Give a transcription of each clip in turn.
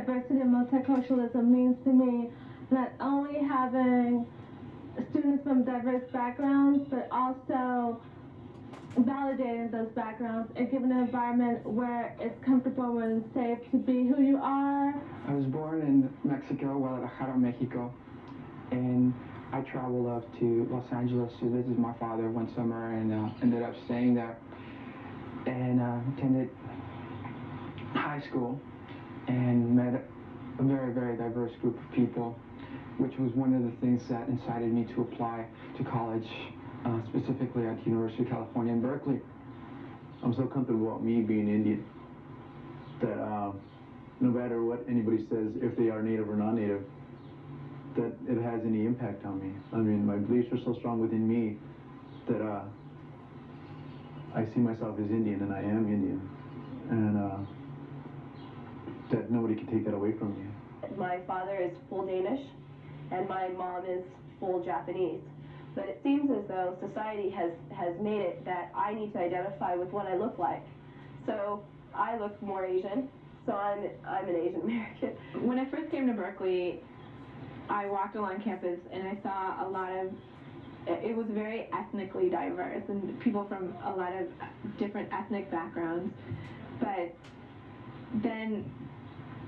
diversity and multiculturalism means to me not only having students from diverse backgrounds, but also validating those backgrounds and giving an environment where it's comfortable and safe to be who you are. I was born in Mexico, Guadalajara, Mexico, and I traveled up to Los Angeles to visit my father one summer and ended up staying there and attended high school and met a very, very diverse group of people, which was one of the things that incited me to apply to college, specifically at the University of California in Berkeley. I'm so comfortable about me being Indian that no matter what anybody says, if they are native or non-native, that it has any impact on me. I mean, my beliefs are so strong within me that I see myself as Indian, and I am Indian, and that nobody can take that away from me. My father is full Danish, and my mom is full Japanese. But it seems as though society has made it that I need to identify with what I look like. So I look more Asian, so I'm an Asian American. When I first came to Berkeley, I walked along campus and I saw a lot of, it was very ethnically diverse and people from a lot of different ethnic backgrounds. But then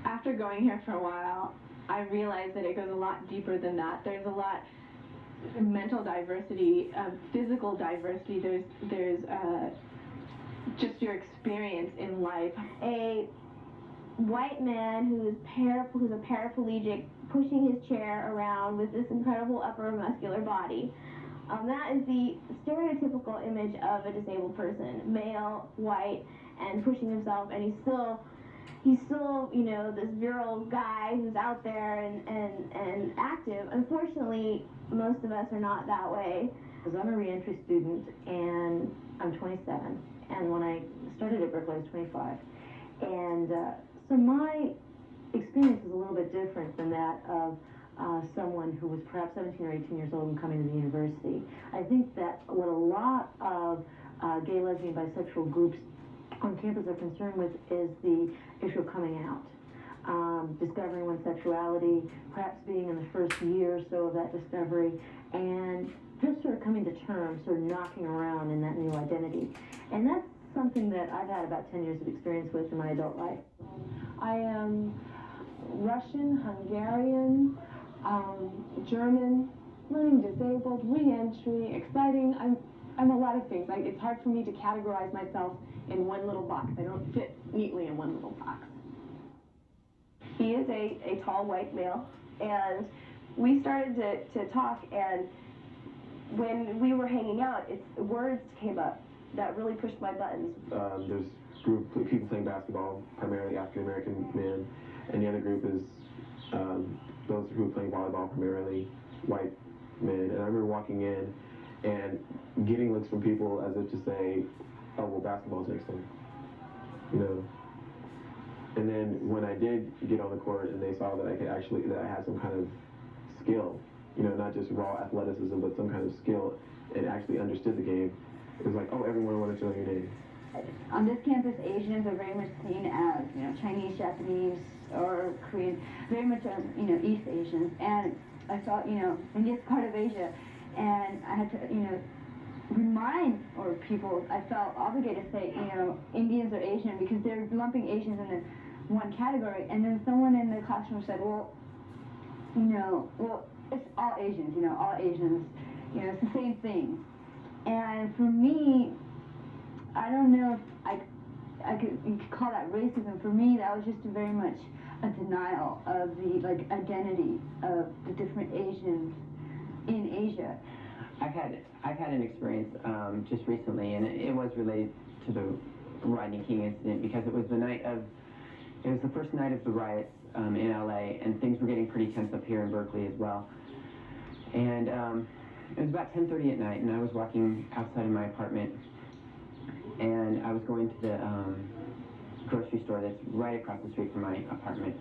after going here for a while, I realized that it goes a lot deeper than that. There's a lot mental diversity, physical diversity. There's just your experience in life. A white man who's a paraplegic, pushing his chair around with this incredible upper muscular body. That is the stereotypical image of a disabled person, male, white, and pushing himself, and he's still, you know, this virile guy who's out there and active. Unfortunately, most of us are not that way. Because I'm a reentry student, and I'm 27, and when I started at Berkeley, I was 25. And so my experience is a little bit different than that of someone who was perhaps 17 or 18 years old and coming to the university. I think that what a lot of gay, lesbian, bisexual groups on campus are concerned with is the issue of coming out, discovering one's sexuality, perhaps being in the first year or so of that discovery, and just sort of coming to terms, sort of knocking around in that new identity. And that's something that I've had about 10 years of experience with in my adult life. I am Russian, Hungarian, German, learning disabled, re-entry, exciting. I'm a lot of things. It's hard for me to categorize myself in one little box. I don't fit neatly in one little box. He is a tall white male, and we started to talk, and when we were hanging out, words came up that really pushed my buttons. There's a group of people playing basketball, primarily African-American men, and the other group is those who are playing volleyball, primarily white men. And I remember walking in and getting looks from people as if to say, oh, well, basketball's next thing, you know. And then when I did get on the court and they saw that I had some kind of skill, you know, not just raw athleticism, but some kind of skill, and actually understood the game, it was like, oh, everyone wanted to know your name. On this campus, Asians are very much seen as, you know, Chinese, Japanese, or Korean, very much as, you know, East Asians. And I thought, you know, India's part of Asia, and I had to, you know, remind people, I felt obligated to say, you know, Indians are Asian, because they're lumping Asians into one category. And then someone in the classroom said, well, you know, well, it's all Asians, you know, all Asians, you know, it's the same thing. And for me, I don't know if you could call that racism. For me, that was just very much a denial of the, like, identity of the different Asians in Asia. I've had an experience just recently, and it was related to the Rodney King incident, because it was the first night of the riots in LA, and things were getting pretty tense up here in Berkeley as well. And it was about 10:30 at night, and I was walking outside of my apartment, and I was going to the grocery store that's right across the street from my apartment.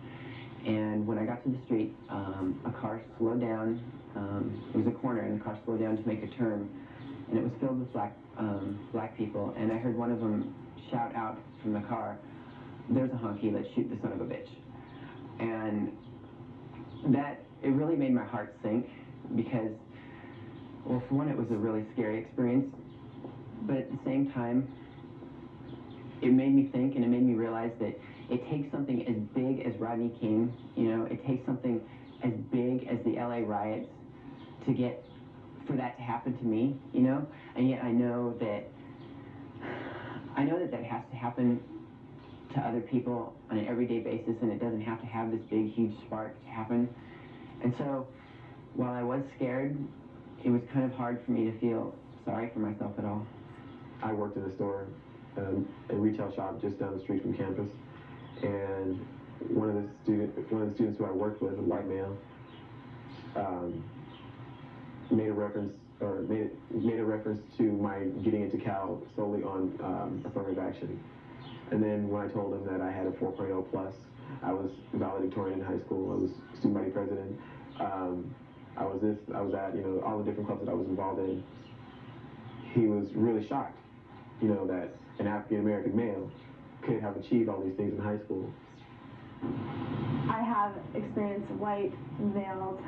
And when I got to the street, a car slowed down. It was a corner, and the car slowed down to make a turn, and it was filled with black people. And I heard one of them shout out from the car, "There's a honky, let's shoot the son of a bitch." And that, it really made my heart sink because, well, for one, it was a really scary experience, but at the same time, it made me think and it made me realize that it takes something as big as Rodney King, you know, it takes something as big as the LA riots for that to happen to me, you know, and yet I know that that has to happen to other people on an everyday basis, and it doesn't have to have this big, huge spark to happen. And so, while I was scared, it was kind of hard for me to feel sorry for myself at all. I worked in a store, a retail shop just down the street from campus, and one of the students who I worked with, a white male, made a reference to my getting into Cal solely on affirmative action. And then when I told him that I had a 4.0 plus, I was valedictorian in high school, I was student body president, I was at, you know, all the different clubs that I was involved in, he was really shocked, you know, that an African American male could have achieved all these things in high school. I have experienced white males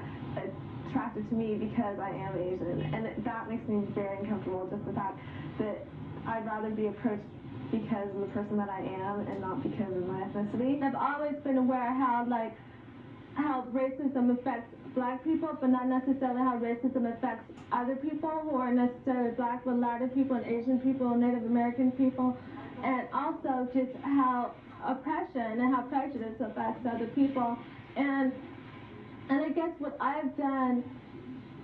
attracted to me because I am Asian, and that makes me very uncomfortable, just the fact that I'd rather be approached because of the person that I am and not because of my ethnicity. I've always been aware how racism affects black people, but not necessarily how racism affects other people who are necessarily black, but Latin people and Asian people and Native American people, and also just how oppression and how prejudice affects other people. And I guess what I've done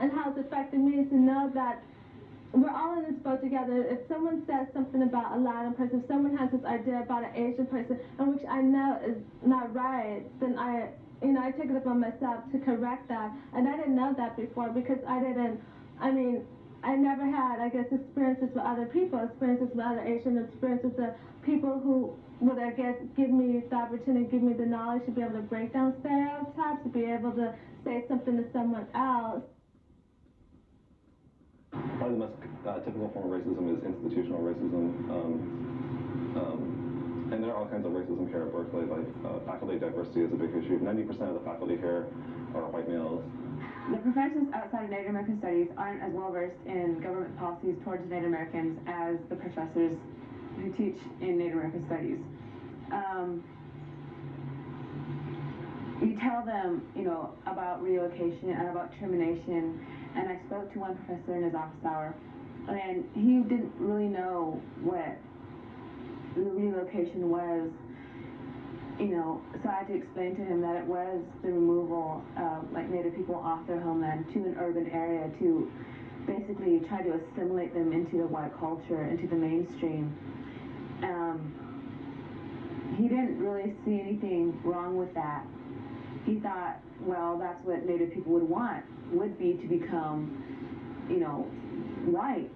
and how it's affected me is to know that we're all in this boat together. If someone says something about a Latin person, if someone has this idea about an Asian person, and which I know is not right, then I take it upon myself to correct that. And I didn't know that before because I never had, I guess, experiences with other people, experiences with other Asian, experiences with people who would, I guess, give me the opportunity, give me the knowledge to be able to break down stereotypes, to be able to say something to someone else. Probably the most typical form of racism is institutional racism. And there are all kinds of racism here at Berkeley, like faculty diversity is a big issue. 90% of the faculty here are white males. The professors outside of Native American studies aren't as well versed in government policies towards Native Americans as the professors who teach in Native American studies. You tell them, you know, about relocation and about termination, and I spoke to one professor in his office hour, and he didn't really know what the relocation was, you know, so I had to explain to him that it was the removal of, like, Native people off their homeland to an urban area to basically try to assimilate them into the white culture, into the mainstream. He didn't really see anything wrong with that. He thought, well, that's what Native people would be to become, you know, white.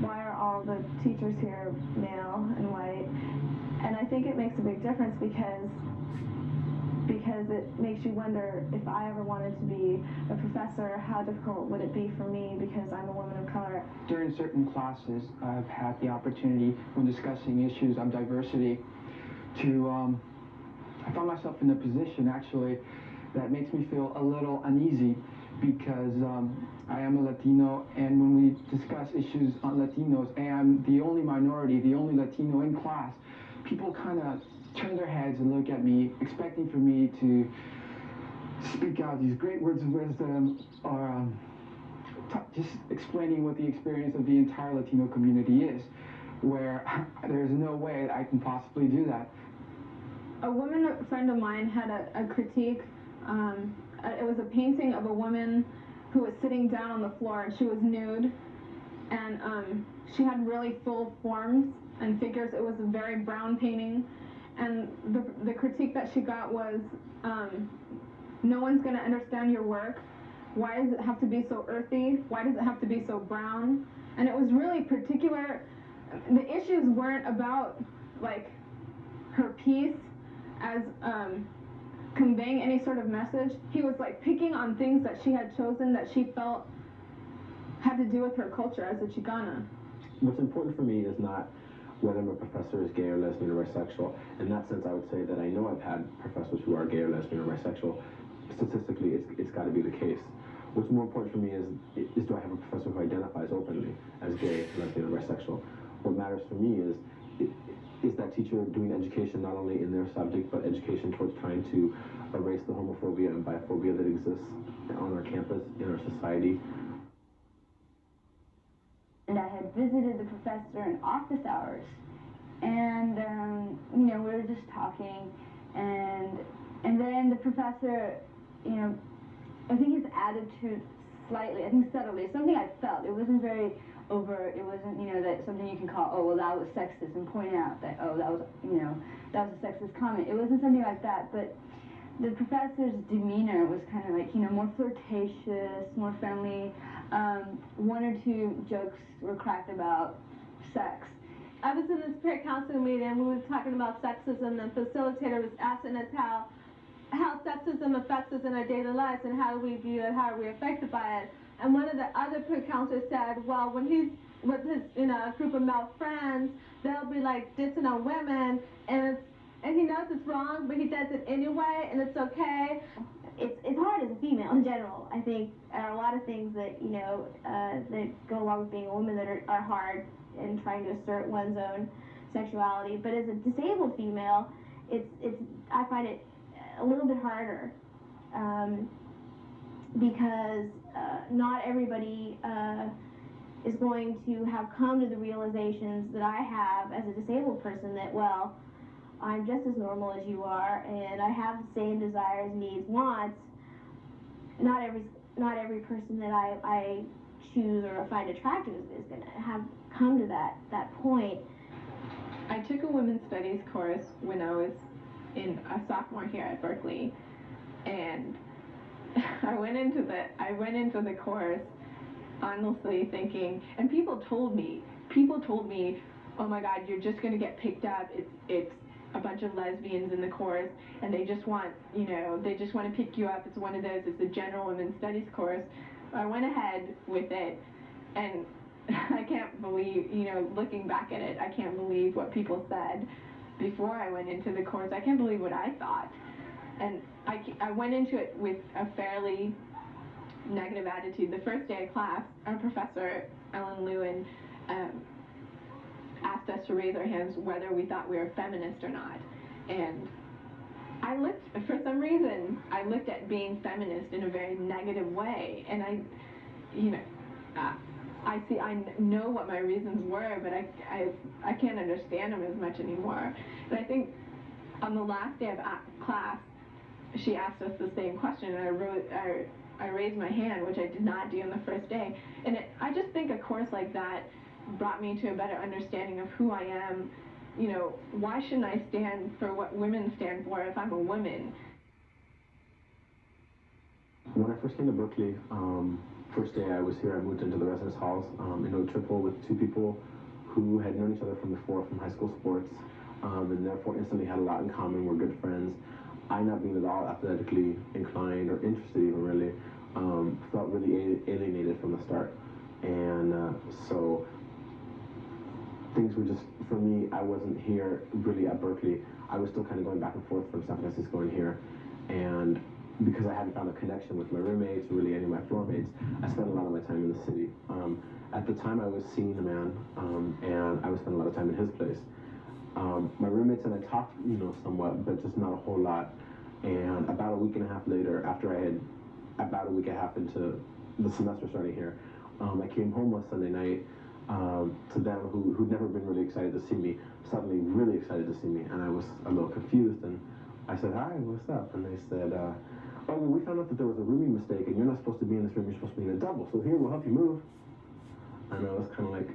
Why are all the teachers here male and white? And I think it makes a big difference because it makes you wonder, if I ever wanted to be a professor, how difficult would it be for me because I'm a woman of color. During certain classes, I've had the opportunity, when discussing issues of diversity, I found myself in a position, actually, that makes me feel a little uneasy because I am a Latino, and when we discuss issues on Latinos, and I'm the only minority, the only Latino in class, people kind of turn their heads and look at me, expecting for me to speak out these great words of wisdom or just explaining what the experience of the entire Latino community is, where there's no way I can possibly do that. A friend of mine had a critique. It was a painting of a woman who was sitting down on the floor, and she was nude, and she had really full forms and figures. It was a very brown painting, and the critique that she got was, no one's going to understand your work. Why does it have to be so earthy? Why does it have to be so brown? And it was really particular. The issues weren't about, like, her piece as conveying any sort of message. He was, like, picking on things that she had chosen that she felt had to do with her culture as a Chicana. What's important for me is not whether my professor is gay or lesbian or bisexual. In that sense, I would say that I know I've had professors who are gay or lesbian or bisexual. Statistically, it's got to be the case. What's more important for me is do I have a professor who identifies openly as gay, lesbian, or bisexual? What matters for me is that teacher doing education not only in their subject, but education towards trying to erase the homophobia and biphobia that exists on our campus, in our society. And I had visited the professor in office hours, and you know, we were just talking, and then the professor, you know, I think his attitude slightly, I think subtly, something I felt. It wasn't very overt. It wasn't, you know, that something you can call, oh, well, that was sexist, and point out that, oh, that was, you know, that was a sexist comment. It wasn't something like that, but the professor's demeanor was kind of like, you know, more flirtatious, more friendly. One or two jokes were cracked about sex. I was in this peer counseling meeting and we were talking about sexism, and the facilitator was asking us how sexism affects us in our daily lives and how do we view it, how are we affected by it. And one of the other peer counselors said, well, when he's with his, you know, a group of male friends, they'll be like dissing on women, and he knows it's wrong, but he does it anyway, and it's okay. It's hard as a female in general. I think there are a lot of things that, you know, that go along with being a woman that are hard in trying to assert one's own sexuality. But as a disabled female, I find it a little bit harder because not everybody is going to have come to the realizations that I have as a disabled person that, well, I'm just as normal as you are, and I have the same desires, needs, wants. Not every person that I choose or find attractive is going to have come to that point. I took a women's studies course when I was a sophomore here at Berkeley, and I went into the course honestly thinking, and people told me, oh my God, you're just going to get picked up. It's a bunch of lesbians in the course, and they just want to pick you up. It's one of those, it's a general women's studies course. I went ahead with it, and I can't believe, you know, looking back at it, I can't believe what people said before I went into the course. I can't believe what I thought. And I went into it with a fairly negative attitude. The first day of class, our professor, Ellen Lewin, asked us to raise our hands whether we thought we were feminist or not. And for some reason, I looked at being feminist in a very negative way. And I know what my reasons were, but I can't understand them as much anymore. And I think on the last day of class, she asked us the same question, and I raised my hand, which I did not do on the first day. And I just think a course like that brought me to a better understanding of who I am. You know, why shouldn't I stand for what women stand for if I'm a woman? When I first came to Berkeley, first day I was here, I moved into the residence halls in a triple with two people who had known each other from before, from high school sports, and therefore instantly had a lot in common, were good friends. I, not being at all athletically inclined or interested even really, felt really alienated from the start. And so things were just, for me, I wasn't here really at Berkeley. I was still kind of going back and forth from San Francisco and here. And because I hadn't found a connection with my roommates or really any of my floor mates, I spent a lot of my time in the city. At the time I was seeing a man, and I was spending a lot of time in his place. My roommates and I talked, you know, somewhat, but just not a whole lot. And about a week and a half later, after I had, about a week and a half into the semester starting here, I came home one Sunday night to them who'd never been really excited to see me, suddenly really excited to see me, and I was a little confused, and I said, hi, what's up? And they said, oh, well, we found out that there was a rooming mistake, and you're not supposed to be in this room, you're supposed to be in a double, so here, we'll help you move. And I was kind of like,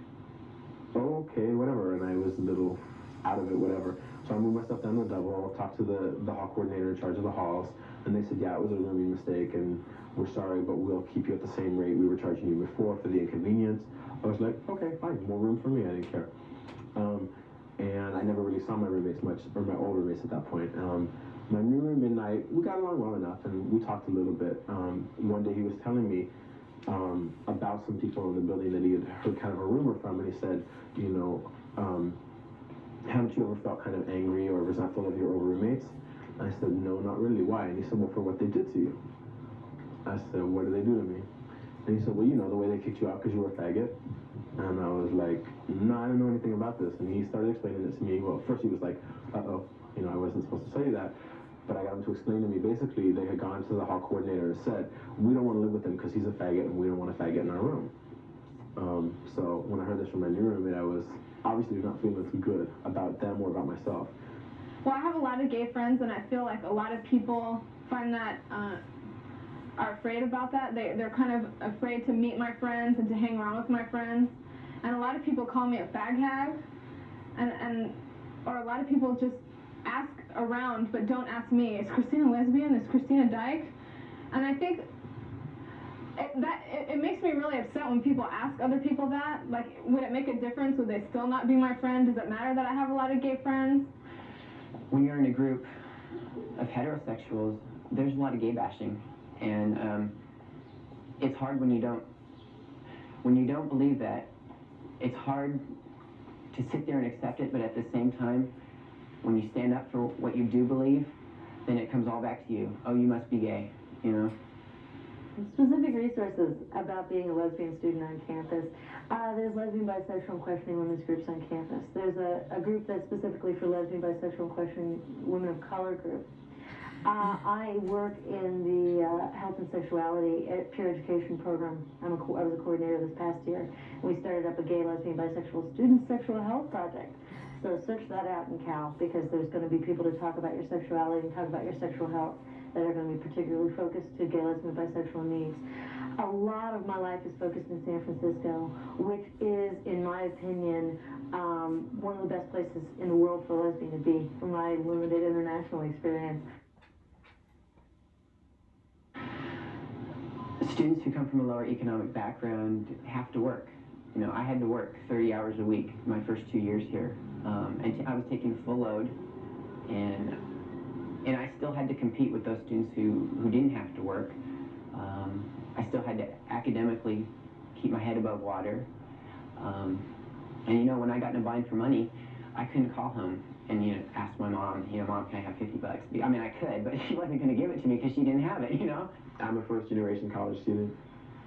oh, okay, whatever, and I was a little out of it, whatever. So I moved my stuff down to the double, talked to the hall coordinator in charge of the halls, and they said, yeah, it was a rooming mistake, and we're sorry, but we'll keep you at the same rate we were charging you before for the inconvenience. I was like, okay, fine, more room for me, I didn't care. And I never really saw my roommates much, or my old roommates at that point. My new roommate and I, we got along well enough, and we talked a little bit. One day he was telling me about some people in the building that he had heard kind of a rumor from, and he said, you know, haven't you ever felt kind of angry or resentful of your older roommates? I said, no, not really. Why? And he said, well, for what they did to you. I said, what did they do to me? And he said, well, you know, the way they kicked you out because you were a faggot. And I was like, no, I don't know anything about this. And he started explaining it to me. Well, first he was like, uh-oh, you know, I wasn't supposed to tell you that. But I got him to explain to me, basically, they had gone to the hall coordinator and said, we don't want to live with him because he's a faggot and we don't want a faggot in our room. So when I heard this from my new roommate, I was obviously not feeling too good about them or about myself. Well, I have a lot of gay friends, and I feel like a lot of people find that, are afraid about that. They're kind of afraid to meet my friends and to hang around with my friends. And a lot of people call me a fag hag, or a lot of people just ask around but don't ask me, is Christina lesbian? Is Christina dyke? And I think it makes me really upset when people ask other people that. Like, would it make a difference? Would they still not be my friend? Does it matter that I have a lot of gay friends? When you're in a group of heterosexuals, there's a lot of gay bashing, and it's hard when you don't believe that. It's hard to sit there and accept it, but at the same time, when you stand up for what you do believe, then it comes all back to you. Oh, you must be gay, you know? Specific resources about being a lesbian student on campus. There's lesbian, bisexual, and questioning women's groups on campus. There's a group that's specifically for lesbian, bisexual, and questioning women of color group. I work in the health and sexuality peer education program. I was a coordinator this past year. We started up a gay, lesbian, bisexual student sexual health project. So search that out in Cal, because there's going to be people to talk about your sexuality and talk about your sexual health that are going to be particularly focused to gay, lesbian, bisexual needs. A lot of my life is focused in San Francisco, which is, in my opinion, one of the best places in the world for a lesbian to be, from my limited international experience. Students who come from a lower economic background have to work. You know, I had to work 30 hours a week my first 2 years here, and I was taking full load, and I still had to compete with those students who didn't have to work. I still had to academically keep my head above water, and you know, when I got in a bind for money, I couldn't call home and ask my mom, Mom, can I have $50? I mean, I could, but she wasn't going to give it to me because she didn't have it, you know. I'm a first-generation college student.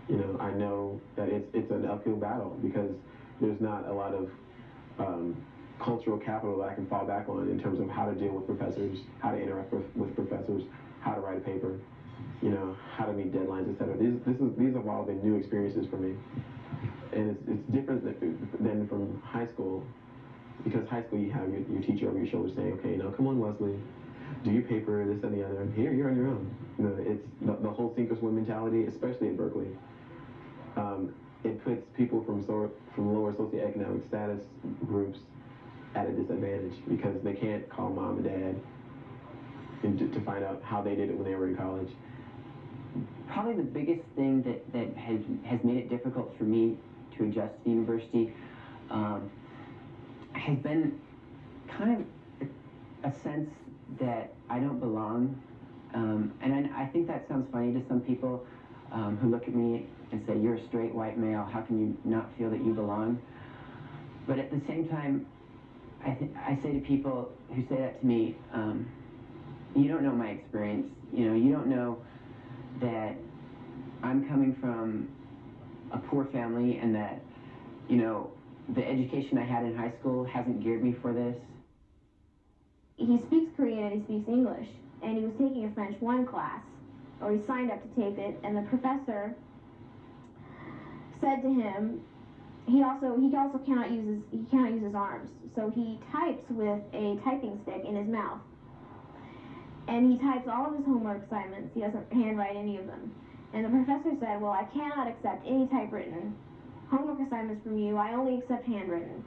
You know, I know that it's an uphill battle because there's not a lot of cultural capital that I can fall back on in terms of how to deal with professors, how to interact with professors, how to write a paper, you know, how to meet deadlines, etc. These have all been new experiences for me, and it's different than from high school, because high school you have your teacher over your shoulder saying, okay, now come on, Wesley, do your paper, this and the other. Here, you're on your own. You know, it's the whole sink or swim mentality, especially in Berkeley. It puts people from lower socioeconomic status groups at a disadvantage because they can't call mom and dad and to find out how they did it when they were in college. Probably the biggest thing that has made it difficult for me to adjust to the university has been kind of a sense that I don't belong. And I think that sounds funny to some people who look at me and say, you're a straight white male, how can you not feel that you belong? But at the same time, I say to people who say that to me, you don't know my experience. You know, you don't know that I'm coming from a poor family and that, you know, the education I had in high school hasn't geared me for this. He speaks Korean and he speaks English, and he was taking a French 1 class, or he signed up to take it, and the professor said to him, he also cannot use his arms, so he types with a typing stick in his mouth, and he types all of his homework assignments. He doesn't handwrite any of them, and the professor said, well, I cannot accept any typewritten homework assignments from you, I only accept handwritten.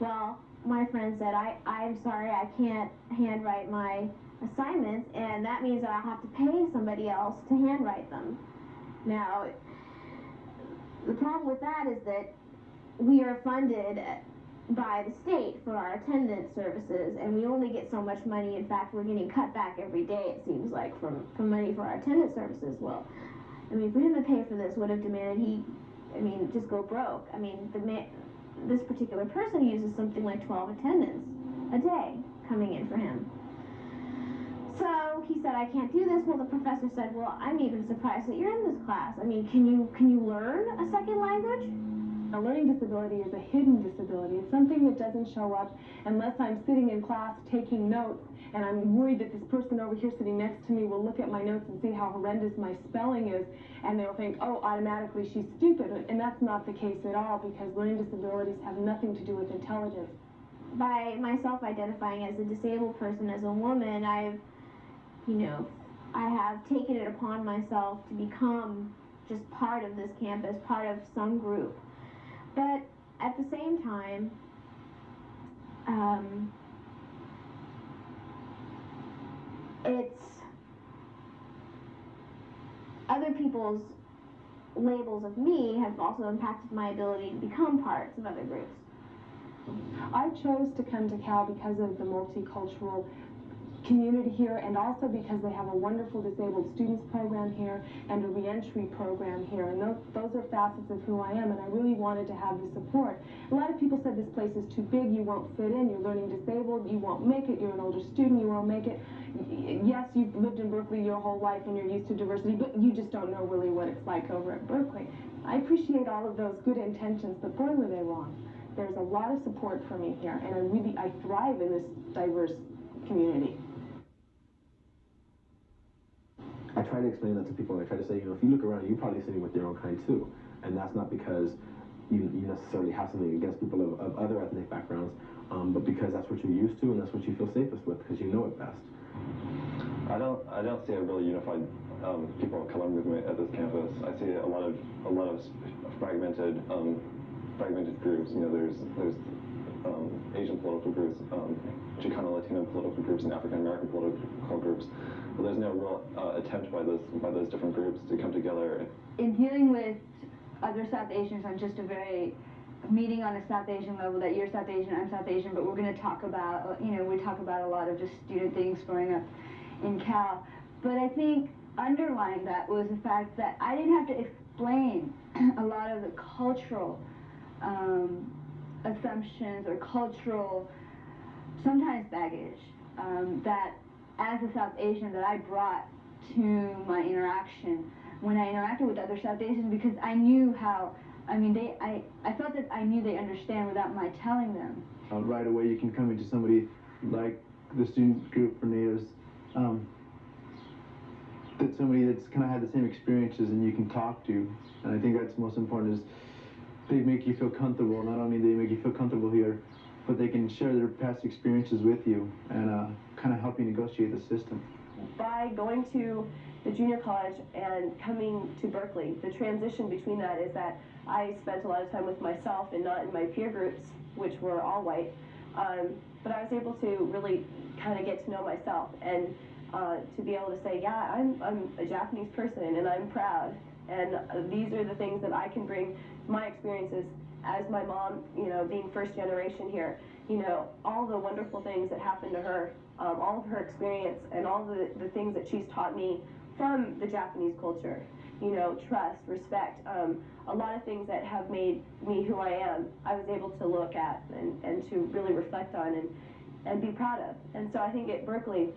Well, my friend said, I'm sorry, I can't handwrite my assignments, and that means that I'll have to pay somebody else to handwrite them. Now, the problem with that is that we are funded by the state for our attendance services, and we only get so much money. In fact, we're getting cut back every day, it seems like, from money for our attendance services. Well, I mean, for him to pay for this would have demanded just go broke. I mean, this particular person uses something like 12 attendants. a day coming in for him. So he said, I can't do this. Well, the professor said, well, I'm even surprised that you're in this class. I mean, can you learn a second language? A learning disability is a hidden disability. It's something that doesn't show up unless I'm sitting in class taking notes, and I'm worried that this person over here sitting next to me will look at my notes and see how horrendous my spelling is, and they'll think, oh, automatically she's stupid. And that's not the case at all, because learning disabilities have nothing to do with intelligence. By myself identifying as a disabled person, as a woman, I have taken it upon myself to become just part of this campus, part of some group. But at the same time, it's other people's labels of me have also impacted my ability to become parts of other groups. I chose to come to Cal because of the multicultural community here, and also because they have a wonderful disabled students program here and a reentry program here, and those are facets of who I am, and I really wanted to have the support. A lot of people said this place is too big, you won't fit in, you're learning disabled, you won't make it, you're an older student, you won't make it. Yes, you've lived in Berkeley your whole life and you're used to diversity, but you just don't know really what it's like over at Berkeley. I appreciate all of those good intentions, but boy, were they wrong. There's a lot of support for me here, and I thrive in this diverse community. I try to explain that to people, and I try to say, if you look around, you're probably sitting with your own kind too. And that's not because you necessarily have something against people of other ethnic backgrounds, but because that's what you're used to and that's what you feel safest with, because you know it best. I don't see a really unified people of color movement at this campus. I see a lot of fragmented groups. There's Asian political groups, Chicano Latino political groups, and African American political groups. But there's no real attempt by those different groups to come together. In dealing with other South Asians, I'm just meeting on a South Asian level, that you're South Asian, I'm South Asian, but we're going to talk about, we talk about a lot of just student things growing up in Cal. But I think underlying that was the fact that I didn't have to explain a lot of the cultural assumptions or cultural, sometimes baggage, that as a South Asian that I brought to my interaction when I interacted with other South Asians, because I knew how, I felt that I knew they understand without my telling them. Right away you can come into somebody like the student group for natives, that somebody that's kind of had the same experiences and you can talk to, and I think that's most important, is they make you feel comfortable. Not only do they make you feel comfortable here, but they can share their past experiences with you and kind of help you negotiate the system. By going to the junior college and coming to Berkeley, the transition between that is that I spent a lot of time with myself and not in my peer groups, which were all white, but I was able to really kind of get to know myself and to be able to say, yeah, I'm a Japanese person and I'm proud, and these are the things that I can bring, my experiences as my mom, being first generation here, all the wonderful things that happened to her, all of her experience and all the things that she's taught me from the Japanese culture, trust, respect, a lot of things that have made me who I am, I was able to look at and to really reflect on and be proud of. And so I think at Berkeley,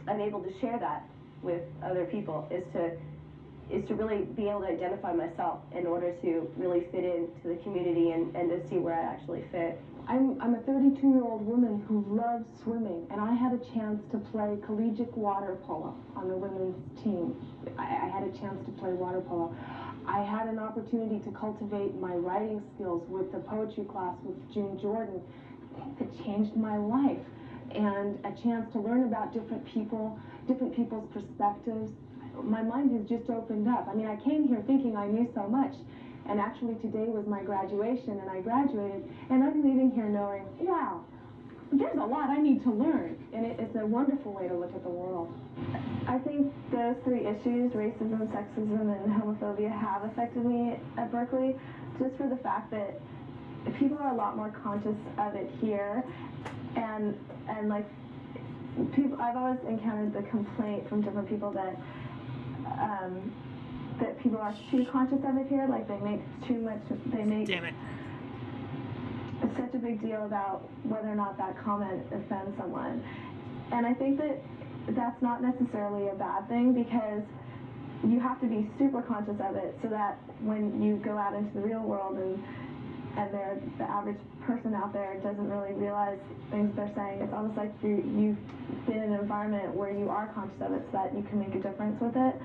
I'm able to share that with other people, is to really be able to identify myself in order to really fit into the community and to see where I actually fit. I'm a 32-year-old woman who loves swimming, and I had a chance to play collegiate water polo on the women's team. I had a chance to play water polo. I had an opportunity to cultivate my writing skills with the poetry class with June Jordan. It changed my life, and a chance to learn about different people's perspectives. My mind has just opened up. I came here thinking I knew so much, and actually today was my graduation, and I graduated, and I'm leaving here knowing, wow, there's a lot I need to learn, and it's a wonderful way to look at the world. I think those three issues, racism, sexism, and homophobia, have affected me at Berkeley, just for the fact that people are a lot more conscious of it here, and like, I've always encountered the complaint from different people that that people are too conscious of it here, like they make such a big deal about whether or not that comment offends someone. And I think that that's not necessarily a bad thing, because you have to be super conscious of it so that when you go out into the real world and the average person out there doesn't really realize things they're saying, it's almost like you've been in an environment where you are conscious of it so that you can make a difference with it.